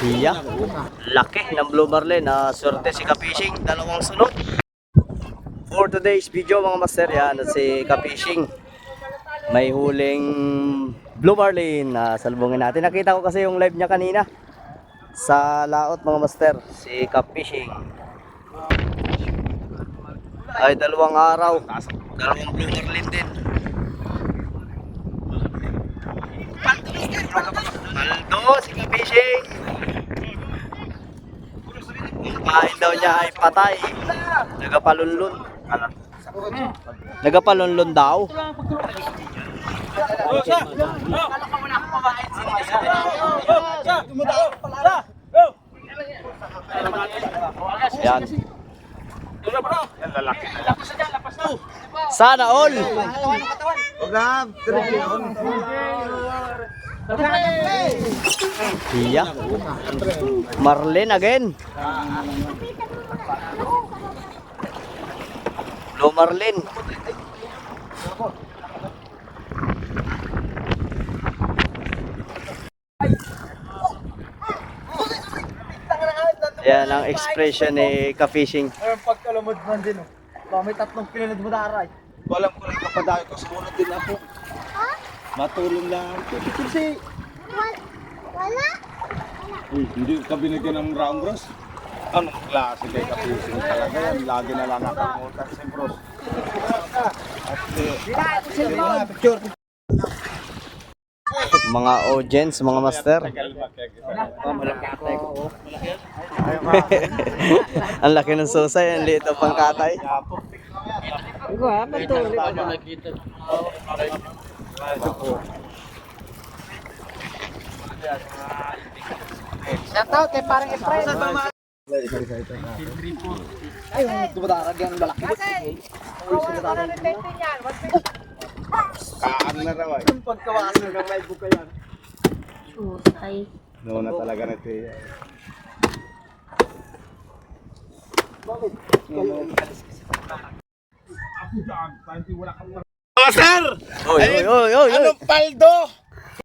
Iya, laki ng blue marlin. Swerte si Ka-Fishing, dalawang sunod. For today's video mga master, yan si Ka-Fishing. May huling blue marlin na salubungin natin. Nakita ko kasi yung live niya kanina sa laot mga master, si Ka-Fishing. Ay dalawang araw, dalawang blue marlin din. Paldo si Ka-Fishing. Yung kain daw niya ay patay. Nagapalunlun. Nagapalunlun daw. Yan. Sana all. Iya. Marlin again. Blue marlin. Yan ang expression ni Ka-Fishing. Ayun, pagkalamod man din, oh. May tatlong pinunod mo daray. Alam ko rin kapadayo ko, sumunod din ako. Matulong lang. Kasi, Wala. Uy, hindi ka binigyan ng round bros? Anong klase kay Ka-Fishing talaga yan? Lagi na lang nakalimutan si bros. picture. Mga audience, mga master. Ang laki ng susay, ang liit ng pangkatay. Shoutout kay parang Efrain. Ayun, dumadarag yan malaki. Kaan na raw ay. Yung pagkawasan ng live book yan. Ay. Noon na talaga na ito. Oy, oy, oy, oy, oy. Anong paldo?